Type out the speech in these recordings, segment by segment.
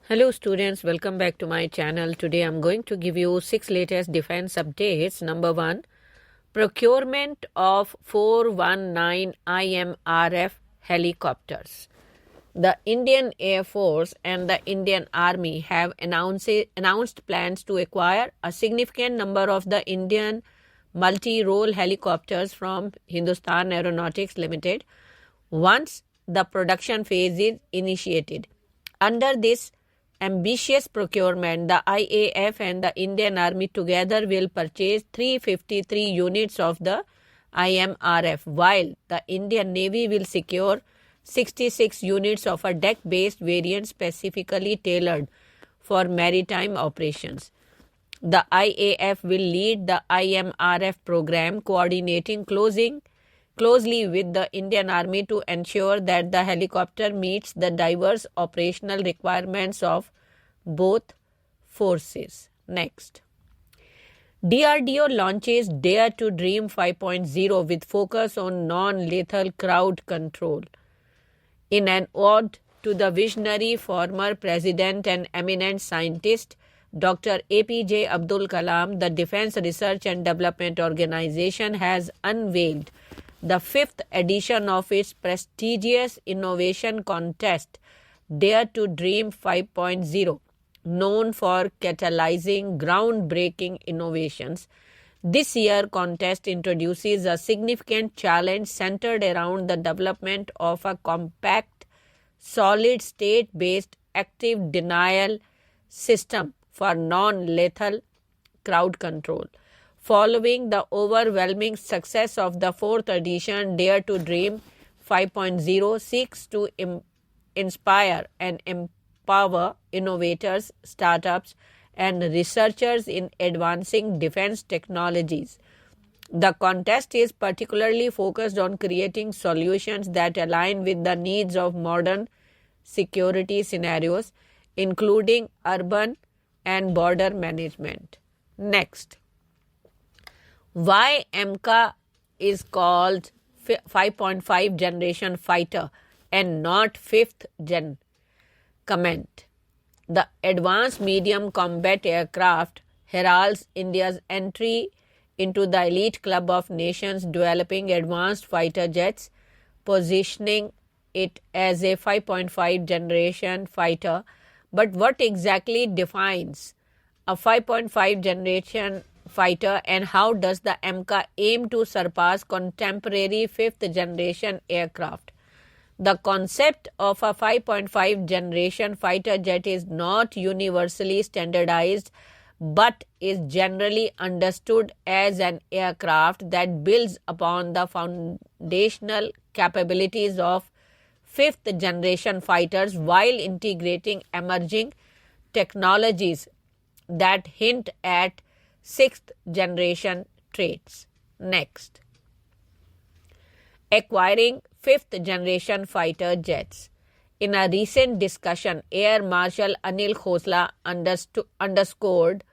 Hello students, welcome back to my channel. Today I'm going to give you 6 latest defense updates. Number 1, procurement of 419 IMRF helicopters. The Indian Air Force and the Indian Army have announced plans to acquire a significant number of the Indian multi-role helicopters from Hindustan Aeronautics Limited once the production phase is initiated. Under this ambitious procurement, the IAF and the Indian Army together will purchase 353 units of the IMRF, while the Indian Navy will secure 66 units of a deck-based variant specifically tailored for maritime operations. The IAF will lead the IMRF program, coordinating closely with the Indian Army to ensure that the helicopter meets the diverse operational requirements of both forces. Next, DRDO launches Dare to Dream 5.0 with focus on non-lethal crowd control. In an ode to the visionary former president and eminent scientist Dr. APJ Abdul Kalam, the Defense Research and Development Organization has unveiled the 5th edition of its prestigious innovation contest, Dare to Dream 5.0, known for catalyzing groundbreaking innovations. This year's contest introduces a significant challenge centered around the development of a compact, solid-state-based active denial system for non-lethal crowd control. Following the overwhelming success of the 4th edition, Dare to Dream 5.0 seeks to inspire and empower innovators, startups, and researchers in advancing defense technologies. The contest is particularly focused on creating solutions that align with the needs of modern security scenarios, including urban and border management. Next, why AMCA is called 5.5 generation fighter and not 5th gen? Comment. The Advanced Medium Combat Aircraft heralds India's entry into the elite club of nations developing advanced fighter jets, positioning it as a 5.5 generation fighter. But what exactly defines a 5.5 generation fighter, and how does the AMCA aim to surpass contemporary 5th generation aircraft? The concept of a 5.5 generation fighter jet is not universally standardized, but is generally understood as an aircraft that builds upon the foundational capabilities of 5th generation fighters while integrating emerging technologies that hint at 6th generation traits. Next, acquiring 5th generation fighter jets. In a recent discussion, Air Marshal Anil Khosla underscored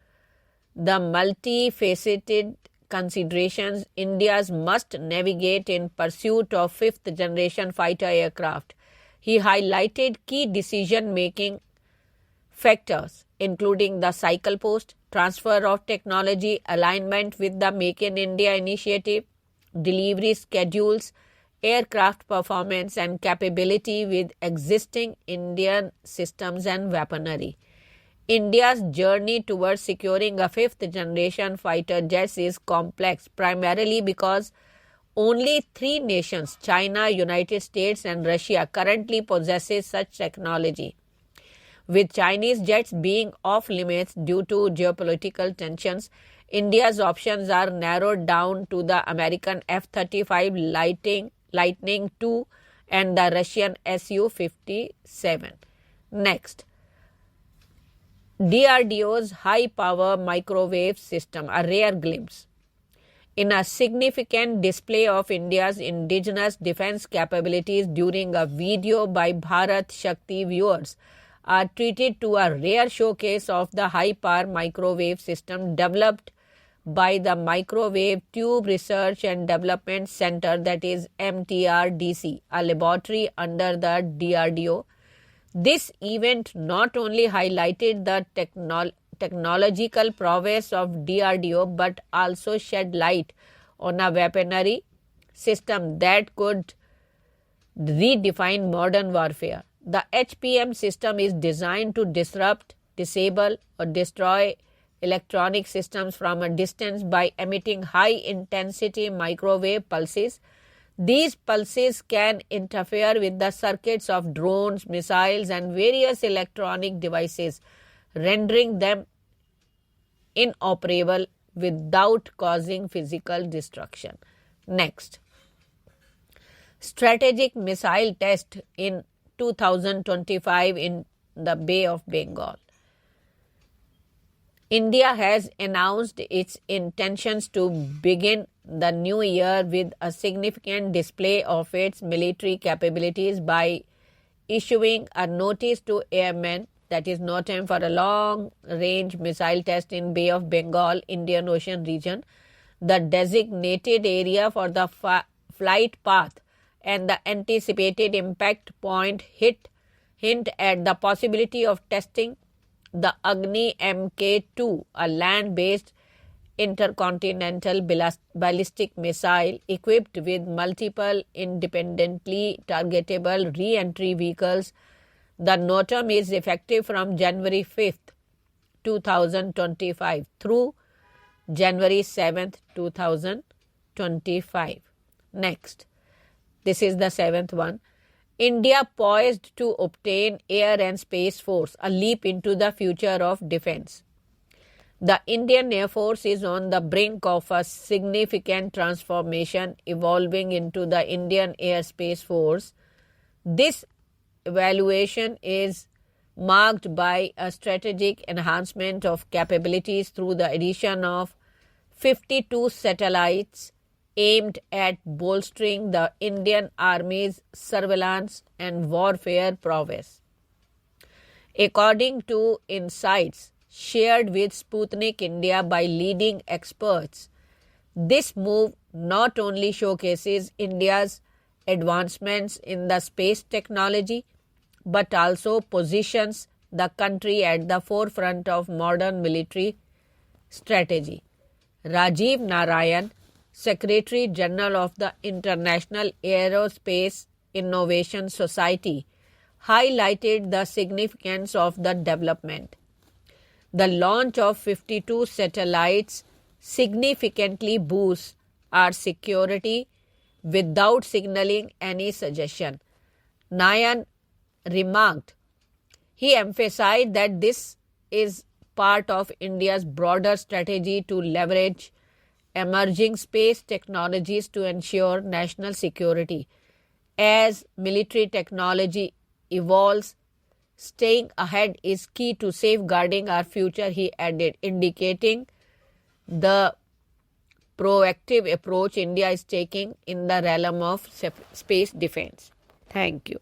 the multifaceted considerations India must navigate in pursuit of 5th generation fighter aircraft. He highlighted key decision-making factors, including the cycle post, transfer of technology, alignment with the Make in India initiative, delivery schedules, aircraft performance and capability with existing Indian systems and weaponry. India's journey towards securing a 5th generation fighter jets is complex, primarily because only 3 nations, China, United States and Russia, currently possesses such technology. With Chinese jets being off limits due to geopolitical tensions, India's options are narrowed down to the American F-35 Lightning II and the Russian Su-57. Next, DRDO's high-power microwave system, a rare glimpse. In a significant display of India's indigenous defense capabilities during a video by Bharat Shakti, viewers are treated to a rare showcase of the high-power microwave system developed by the Microwave Tube Research and Development Center, that is MTRDC, a laboratory under the DRDO. This event not only highlighted the technological prowess of DRDO but also shed light on a weaponry system that could redefine modern warfare. The HPM system is designed to disrupt, disable, or destroy electronic systems from a distance by emitting high-intensity microwave pulses. These pulses can interfere with the circuits of drones, missiles, and various electronic devices, rendering them inoperable without causing physical destruction. Next, strategic missile test in 2025 in the Bay of Bengal. India has announced its intentions to begin the new year with a significant display of its military capabilities by issuing a notice to airmen, that is NOTAM, for a long-range missile test in Bay of Bengal, Indian Ocean region. The designated area for the flight path and the anticipated impact point hint at the possibility of testing the Agni Mk2, a land-based intercontinental ballistic missile equipped with multiple independently targetable re-entry vehicles. The NOTAM is effective from January 5th, 2025 through January 7th, 2025. Next, this is the seventh one. India poised to obtain Air and Space Force, a leap into the future of defense. The Indian Air Force is on the brink of a significant transformation, evolving into the Indian Air Space Force. This evaluation is marked by a strategic enhancement of capabilities through the addition of 52 satellites aimed at bolstering the Indian Army's surveillance and warfare prowess. According to insights shared with Sputnik India by leading experts, this move not only showcases India's advancements in the space technology, but also positions the country at the forefront of modern military strategy. Rajiv Narayan, Secretary General of the International Aerospace Innovation Society, highlighted the significance of the development. The launch of 52 satellites significantly boosts our security without signaling any suggestion, Nayan remarked. He emphasized that this is part of India's broader strategy to leverage emerging space technologies to ensure national security. As military technology evolves, staying ahead is key to safeguarding our future, he added, indicating the proactive approach India is taking in the realm of space defense. Thank you.